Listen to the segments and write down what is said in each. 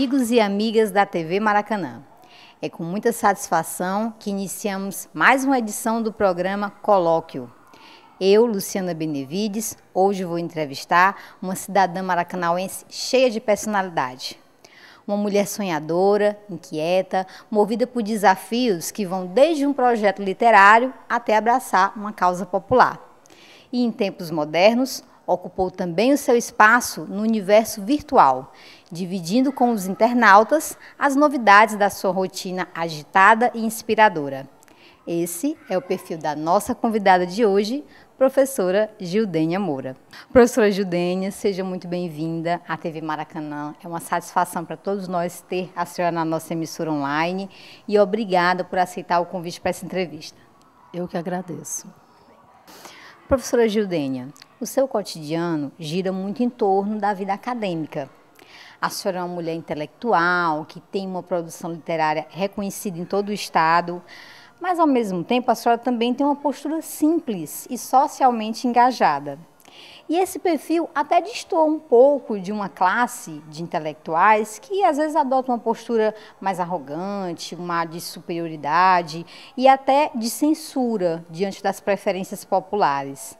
Amigos e amigas da TV Maracanã, é com muita satisfação que iniciamos mais uma edição do programa Colóquio. Eu, Luciana Benevides, hoje vou entrevistar uma cidadã maracanauense cheia de personalidade. Uma mulher sonhadora, inquieta, movida por desafios que vão desde um projeto literário até abraçar uma causa popular. E em tempos modernos, ocupou também o seu espaço no universo virtual, dividindo com os internautas as novidades da sua rotina agitada e inspiradora. Esse é o perfil da nossa convidada de hoje, professora Gildênia Moura. Professora Gildênia, seja muito bem-vinda à TV Maracanã. É uma satisfação para todos nós ter a senhora na nossa emissora online e obrigada por aceitar o convite para essa entrevista. Eu que agradeço. Professora Gildênia, o seu cotidiano gira muito em torno da vida acadêmica. A senhora é uma mulher intelectual, que tem uma produção literária reconhecida em todo o estado, mas ao mesmo tempo a senhora também tem uma postura simples e socialmente engajada. E esse perfil até destoa um pouco de uma classe de intelectuais que às vezes adotam uma postura mais arrogante, uma de superioridade e até de censura diante das preferências populares.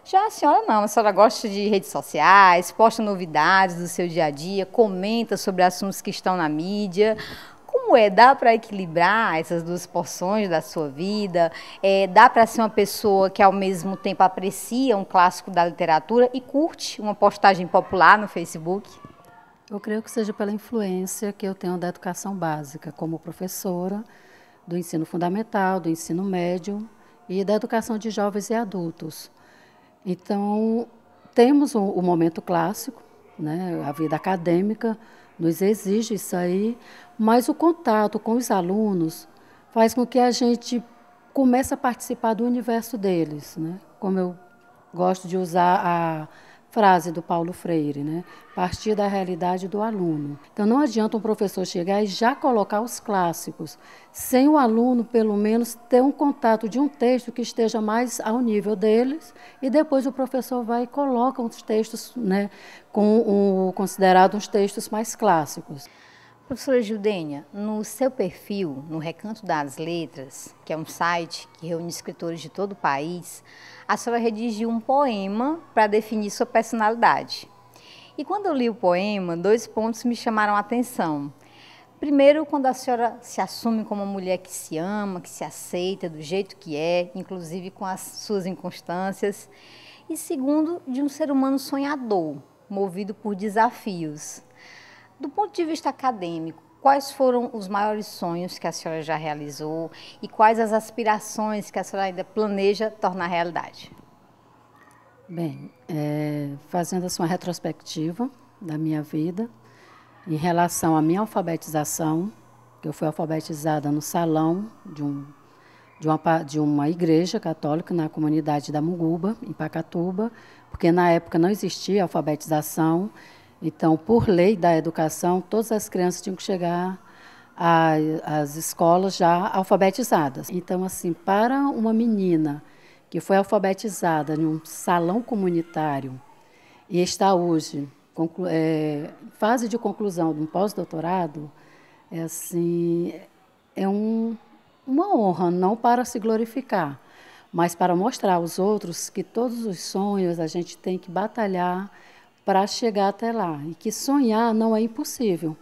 Já a senhora não, a senhora gosta de redes sociais, posta novidades do seu dia a dia, comenta sobre assuntos que estão na mídia. Como é? Dá para equilibrar essas duas porções da sua vida? Dá para ser uma pessoa que ao mesmo tempo aprecia um clássico da literatura e curte uma postagem popular no Facebook? Eu creio que seja pela influência que eu tenho da educação básica, como professora do ensino fundamental, do ensino médio e da educação de jovens e adultos. Então, temos o momento clássico, né? A vida acadêmica nos exige isso aí, mas o contato com os alunos faz com que a gente comece a participar do universo deles, né? Como eu gosto de usar a frase do Paulo Freire, né? Partir da realidade do aluno. Então, não adianta um professor chegar e já colocar os clássicos, sem o aluno, pelo menos, ter um contato de um texto que esteja mais ao nível deles, e depois o professor vai e coloca os textos, né, com considerados os textos mais clássicos. Professora Gildênia, no seu perfil, no Recanto das Letras, que é um site que reúne escritores de todo o país, a senhora redigiu um poema para definir sua personalidade. E quando eu li o poema, 2 pontos me chamaram a atenção. Primeiro, quando a senhora se assume como uma mulher que se ama, que se aceita do jeito que é, inclusive com as suas inconstâncias. E segundo, de um ser humano sonhador, movido por desafios. Do ponto de vista acadêmico, quais foram os maiores sonhos que a senhora já realizou e quais as aspirações que a senhora ainda planeja tornar realidade? Bem, fazendo assim, uma retrospectiva da minha vida, em relação à minha alfabetização, que eu fui alfabetizada no salão de uma igreja católica na comunidade da Muguba, em Pacatuba, porque na época não existia alfabetização. Então, por lei da educação, todas as crianças tinham que chegar às escolas já alfabetizadas. Então, assim, para uma menina que foi alfabetizada em um salão comunitário e está hoje em fase de conclusão de um pós-doutorado, uma honra, não para se glorificar, mas para mostrar aos outros que todos os sonhos a gente tem que batalhar para chegar até lá, e que sonhar não é impossível.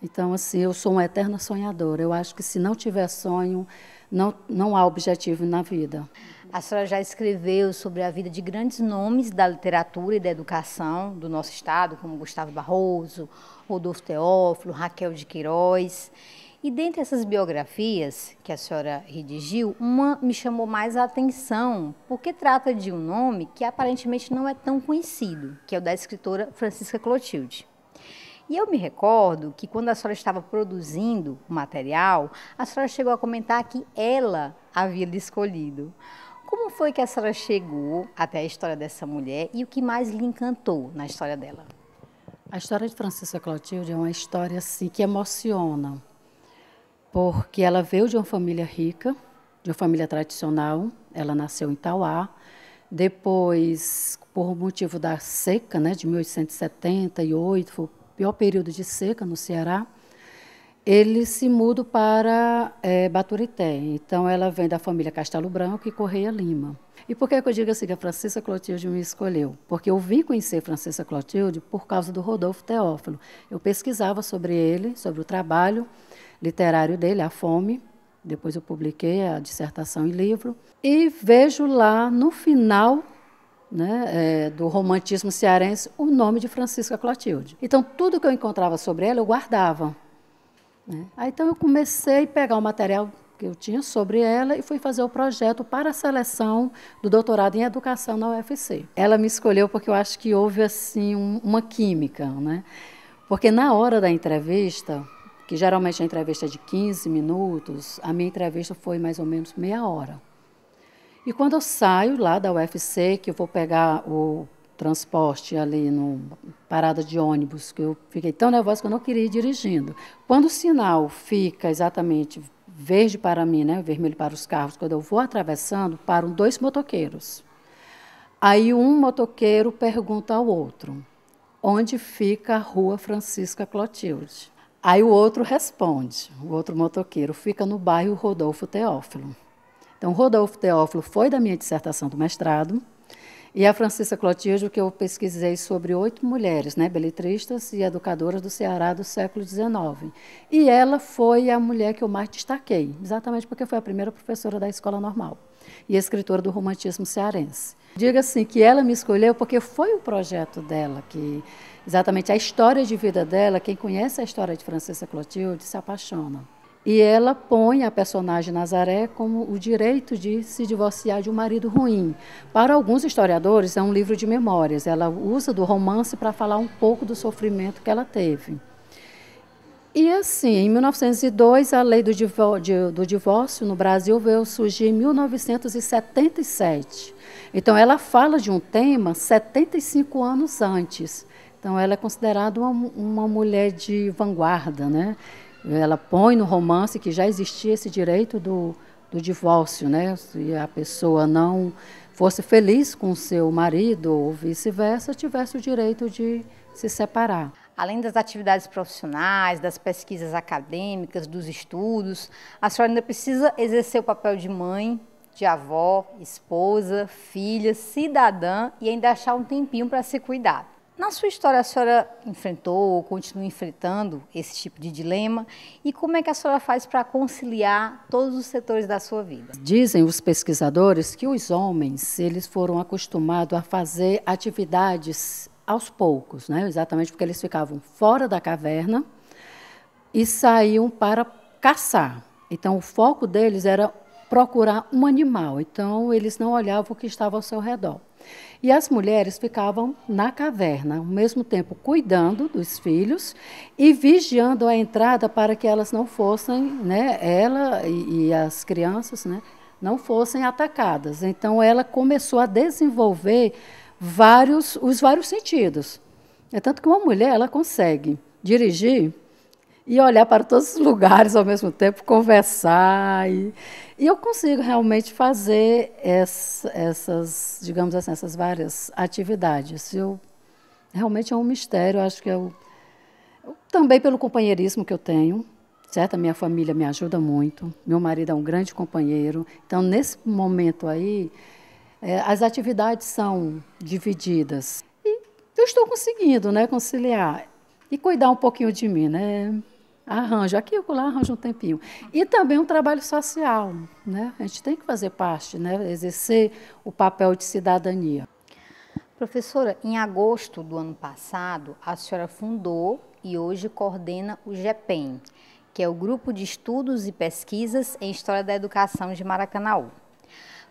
Então, assim, eu sou uma eterna sonhadora. Eu acho que se não tiver sonho, não há objetivo na vida. A senhora já escreveu sobre a vida de grandes nomes da literatura e da educação do nosso estado, como Gustavo Barroso, Rodolfo Teófilo, Raquel de Queiroz. E dentre essas biografias que a senhora redigiu, uma me chamou mais a atenção, porque trata de um nome que aparentemente não é tão conhecido, que é o da escritora Francisca Clotilde. E eu me recordo que quando a senhora estava produzindo o material, a senhora chegou a comentar que ela havia lhe escolhido. Como foi que a senhora chegou até a história dessa mulher e o que mais lhe encantou na história dela? A história de Francisca Clotilde é uma história assim, que emociona, porque ela veio de uma família rica, de uma família tradicional. Ela nasceu em Tauá. Depois, por motivo da seca, né, de 1878, pior período de seca no Ceará, eles se mudam para Baturité. Então, ela vem da família Castelo Branco e Correia Lima. E por que eu digo assim que a Francisca Clotilde me escolheu? Porque eu vim conhecer Francisca Clotilde por causa do Rodolfo Teófilo. Eu pesquisava sobre ele, sobre o trabalho literário dele, A Fome. Depois eu publiquei a dissertação em livro. E vejo lá, no final, né, do romantismo cearense, o nome de Francisca Clotilde. Então, tudo que eu encontrava sobre ela, eu guardava. Aí, então, eu comecei a pegar o material que eu tinha sobre ela e fui fazer o projeto para a seleção do doutorado em educação na UFC. Ela me escolheu porque eu acho que houve assim uma química, né? Porque na hora da entrevista, que geralmente a entrevista é de 15 minutos, a minha entrevista foi mais ou menos meia hora. E quando eu saio lá da UFC, que eu vou pegar o transporte ali no parada de ônibus, que eu fiquei tão nervosa que eu não queria ir dirigindo. Quando o sinal fica exatamente verde para mim, né, vermelho para os carros, quando eu vou atravessando, param 2 motoqueiros. Aí um motoqueiro pergunta ao outro, onde fica a Rua Francisca Clotilde? Aí o outro responde, o outro motoqueiro, fica no bairro Rodolfo Teófilo. Então, Rodolfo Teófilo foi da minha dissertação do mestrado, e a Francisca Clotilde, que eu pesquisei sobre 8 mulheres, né, beletristas e educadoras do Ceará do século XIX. E ela foi a mulher que eu mais destaquei, exatamente porque foi a primeira professora da escola normal e escritora do romantismo cearense. Diga assim, que ela me escolheu porque foi o projeto dela, que exatamente a história de vida dela, quem conhece a história de Francisca Clotilde se apaixona. E ela põe a personagem Nazaré como o direito de se divorciar de um marido ruim. Para alguns historiadores, é um livro de memórias. Ela usa do romance para falar um pouco do sofrimento que ela teve. E assim, em 1902, a lei do divórcio no Brasil veio surgir em 1977. Então, ela fala de um tema 75 anos antes. Então, ela é considerada uma mulher de vanguarda, né? Ela põe no romance que já existia esse direito do divórcio, né? Se a pessoa não fosse feliz com seu marido ou vice-versa, tivesse o direito de se separar. Além das atividades profissionais, das pesquisas acadêmicas, dos estudos, a senhora ainda precisa exercer o papel de mãe, de avó, esposa, filha, cidadã e ainda achar um tempinho para se cuidar. Na sua história, a senhora enfrentou ou continua enfrentando esse tipo de dilema? E como é que a senhora faz para conciliar todos os setores da sua vida? Dizem os pesquisadores que os homens eles foram acostumados a fazer atividades aos poucos, né? Exatamente porque eles ficavam fora da caverna e saíam para caçar. Então, o foco deles era procurar um animal. Então, eles não olhavam o que estava ao seu redor. E as mulheres ficavam na caverna, ao mesmo tempo cuidando dos filhos e vigiando a entrada para que elas não fossem, né, ela e as crianças, né, não fossem atacadas. Então, ela começou a desenvolver os vários sentidos. É tanto que uma mulher ela consegue dirigir e olhar para todos os lugares ao mesmo tempo, conversar. E eu consigo realmente fazer essas, digamos assim, essas várias atividades. Realmente é um mistério, acho que também pelo companheirismo que eu tenho, certo? A minha família me ajuda muito, meu marido é um grande companheiro. Então, nesse momento aí, as atividades são divididas. E eu estou conseguindo, né, conciliar e cuidar um pouquinho de mim, né? Arranjo aqui ou lá, arranjo um tempinho. E também um trabalho social, né? A gente tem que fazer parte, né? Exercer o papel de cidadania. Professora, em agosto do ano passado, a senhora fundou e hoje coordena o GEPEM, que é o Grupo de Estudos e Pesquisas em História da Educação de Maracanaú.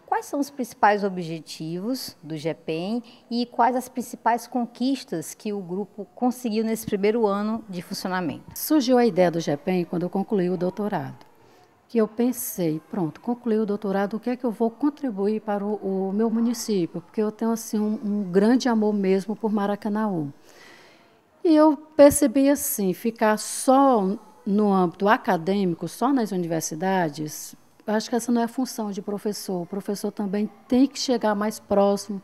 Quais são os principais objetivos do GEPEM e quais as principais conquistas que o grupo conseguiu nesse primeiro ano de funcionamento? Surgiu a ideia do GEPEM quando eu concluí o doutorado. Que eu pensei, pronto, concluí o doutorado, o que é que eu vou contribuir para o meu município? Porque eu tenho assim, um grande amor mesmo por Maracanaú. E eu percebi assim, ficar só no âmbito acadêmico, só nas universidades, eu acho que essa não é a função de professor. O professor também tem que chegar mais próximo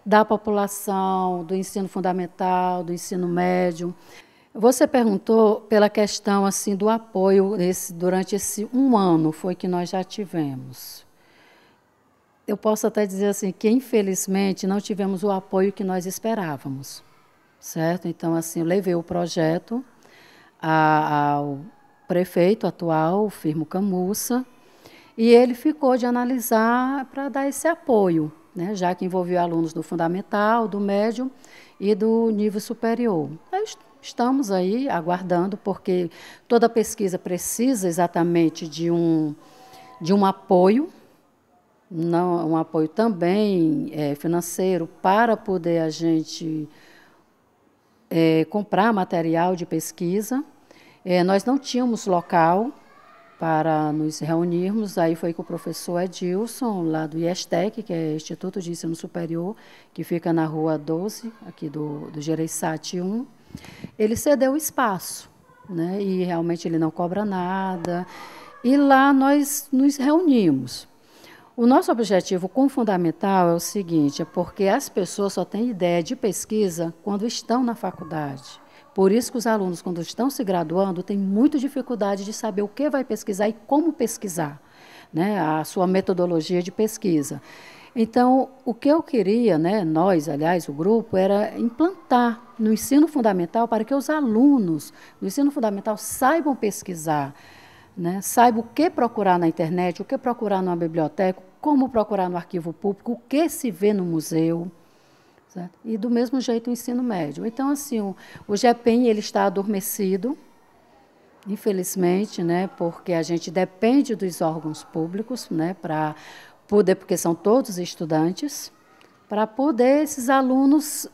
da população, do ensino fundamental, do ensino médio. Você perguntou pela questão assim do apoio durante esse um ano foi que nós já tivemos. Eu posso até dizer assim que, infelizmente, não tivemos o apoio que nós esperávamos, certo? Então, assim, eu levei o projeto ao prefeito atual, o Firmo Camussa, e ele ficou de analisar para dar esse apoio, né? Já que envolvia alunos do fundamental, do médio e do nível superior. Estamos aí aguardando, porque toda pesquisa precisa exatamente de um apoio, não, um apoio também financeiro, para poder a gente comprar material de pesquisa. Nós não tínhamos local para nos reunirmos, aí foi com o professor Edilson, lá do IESTEC, que é Instituto de Ensino Superior, que fica na Rua 12, aqui do Gereissati 1. Ele cedeu o espaço, né? E realmente ele não cobra nada. E lá nós nos reunimos. O nosso objetivo com o fundamental é o seguinte, é porque as pessoas só têm ideia de pesquisa quando estão na faculdade. Por isso que os alunos, quando estão se graduando, têm muita dificuldade de saber o que vai pesquisar e como pesquisar, né? A sua metodologia de pesquisa. Então, o que eu queria, né, nós, aliás, o grupo, era implantar no ensino fundamental para que os alunos do ensino fundamental saibam pesquisar, né, saibam o que procurar na internet, o que procurar numa biblioteca, como procurar no arquivo público, o que se vê no museu. Certo? E, do mesmo jeito, o ensino médio. Então, assim, o GEPEM ele está adormecido, infelizmente, né, porque a gente depende dos órgãos públicos, né, para poder, porque são todos estudantes, para poder esses alunos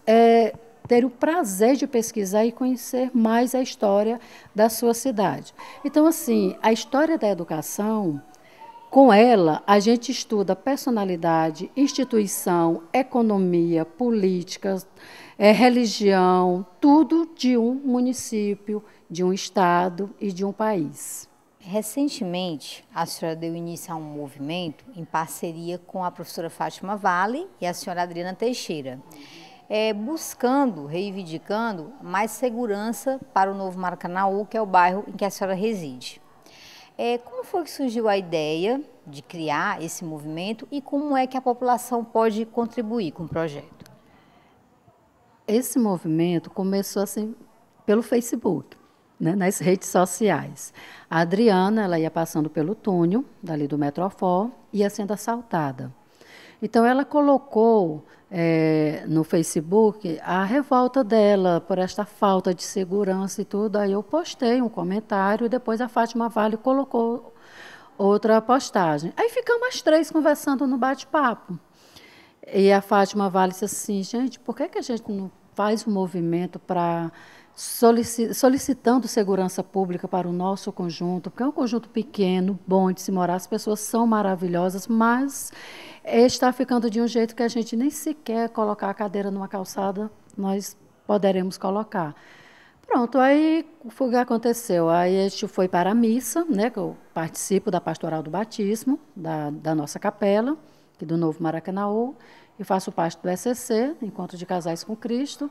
ter o prazer de pesquisar e conhecer mais a história da sua cidade. Então, assim, a história da educação, com ela, a gente estuda personalidade, instituição, economia, política, religião, tudo de um município, de um estado e de um país. Recentemente, a senhora deu início a um movimento em parceria com a professora Fátima Vale e a senhora Adriana Teixeira, buscando, reivindicando mais segurança para o Novo Maracanaú, que é o bairro em que a senhora reside. Como foi que surgiu a ideia de criar esse movimento e como é que a população pode contribuir com o projeto? Esse movimento começou assim pelo Facebook, né, nas redes sociais. A Adriana, ela ia passando pelo túnel, dali do Metrofor, ia sendo assaltada. Então, ela colocou no Facebook a revolta dela por esta falta de segurança e tudo. Aí eu postei um comentário e depois a Fátima Vale colocou outra postagem. Aí ficamos as três conversando no bate-papo. E a Fátima Vale disse assim, gente, por que a gente não faz um movimento para solicitando segurança pública para o nosso conjunto, porque é um conjunto pequeno, bom de se morar, as pessoas são maravilhosas, mas está ficando de um jeito que a gente nem sequer colocar a cadeira numa calçada, nós poderemos colocar. Pronto, aí foi o que aconteceu. Aí a gente foi para a missa, né, que eu participo da Pastoral do Batismo, da nossa capela, aqui do Novo Maracanaú, e faço parte do ECC, Encontro de Casais com Cristo.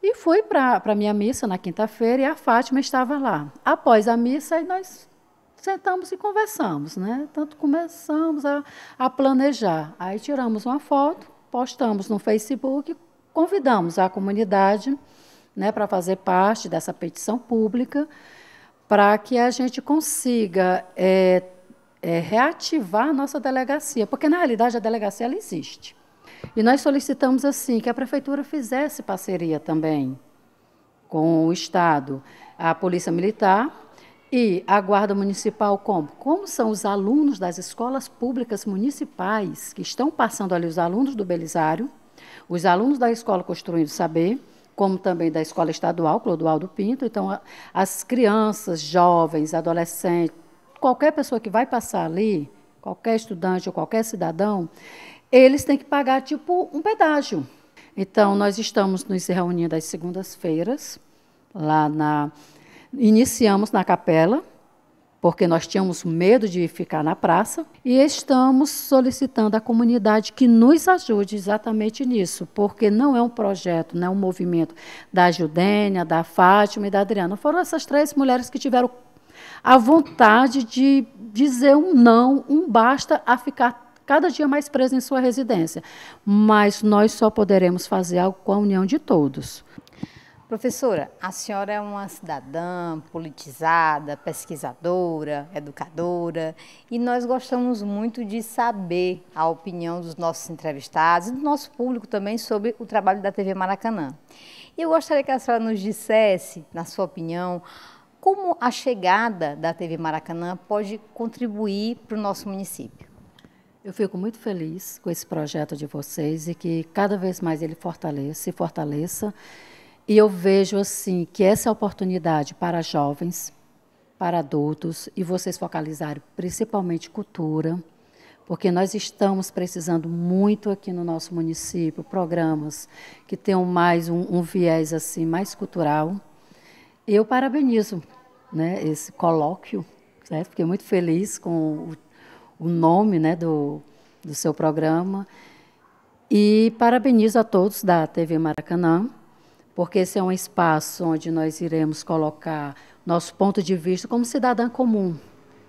E fui para a minha missa na quinta-feira e a Fátima estava lá. Após a missa, aí nós sentamos e conversamos, né? Tanto começamos a planejar. Aí tiramos uma foto, postamos no Facebook, convidamos a comunidade, né, para fazer parte dessa petição pública, para que a gente consiga reativar a nossa delegacia, porque, na realidade, a delegacia ela existe. E nós solicitamos assim que a prefeitura fizesse parceria também com o Estado, a Polícia Militar e a Guarda Municipal. Como são os alunos das escolas públicas municipais que estão passando ali, os alunos do Belisário, os alunos da Escola Construindo Saber, como também da Escola Estadual Clodoaldo Pinto. Então, as crianças, jovens, adolescentes, qualquer pessoa que vai passar ali, qualquer estudante ou qualquer cidadão, eles têm que pagar, tipo, um pedágio. Então, nós estamos nos reunindo às segundas-feiras, iniciamos na capela, porque nós tínhamos medo de ficar na praça, e estamos solicitando à comunidade que nos ajude exatamente nisso, porque não é um projeto, não é um movimento da Judênia, da Fátima e da Adriana. Foram essas 3 mulheres que tiveram a vontade de dizer um não, um basta a ficar cada dia mais presa em sua residência. Mas nós só poderemos fazer algo com a união de todos. Professora, a senhora é uma cidadã politizada, pesquisadora, educadora, e nós gostamos muito de saber a opinião dos nossos entrevistados e do nosso público também sobre o trabalho da TV Maracanã. E eu gostaria que a senhora nos dissesse, na sua opinião, como a chegada da TV Maracanã pode contribuir para o nosso município. Eu fico muito feliz com esse projeto de vocês e que cada vez mais ele se fortaleça. E eu vejo assim que essa é a oportunidade para jovens, para adultos, e vocês focalizarem principalmente cultura, porque nós estamos precisando muito aqui no nosso município, programas que tenham mais um viés assim, mais cultural. Eu parabenizo, né, esse colóquio, certo? Fiquei muito feliz com o nome, né, do seu programa, e parabenizo a todos da TV Maracanã, porque esse é um espaço onde nós iremos colocar nosso ponto de vista como cidadã comum.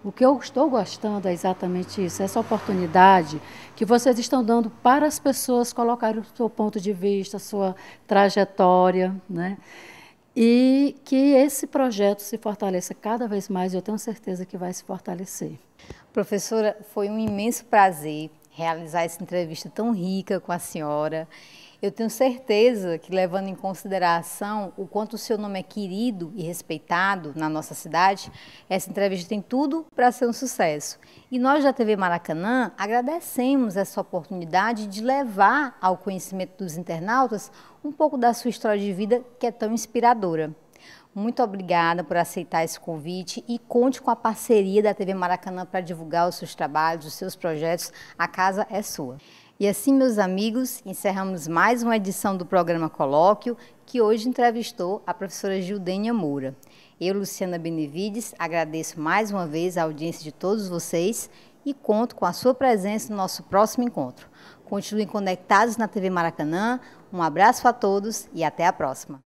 O que eu estou gostando é exatamente isso, essa oportunidade que vocês estão dando para as pessoas colocarem o seu ponto de vista, a sua trajetória, né? E que esse projeto se fortaleça cada vez mais, eu tenho certeza que vai se fortalecer. Professora, foi um imenso prazer realizar essa entrevista tão rica com a senhora. Eu tenho certeza que, levando em consideração o quanto o seu nome é querido e respeitado na nossa cidade, essa entrevista tem tudo para ser um sucesso. E nós da TV Maracanã agradecemos essa oportunidade de levar ao conhecimento dos internautas um pouco da sua história de vida, que é tão inspiradora. Muito obrigada por aceitar esse convite e conte com a parceria da TV Maracanã para divulgar os seus trabalhos, os seus projetos. A casa é sua. E assim, meus amigos, encerramos mais uma edição do programa Colóquio, que hoje entrevistou a professora Judênia Moura. Eu, Luciana Benevides, agradeço mais uma vez a audiência de todos vocês e conto com a sua presença no nosso próximo encontro. Continuem conectados na TV Maracanã. Um abraço a todos e até a próxima.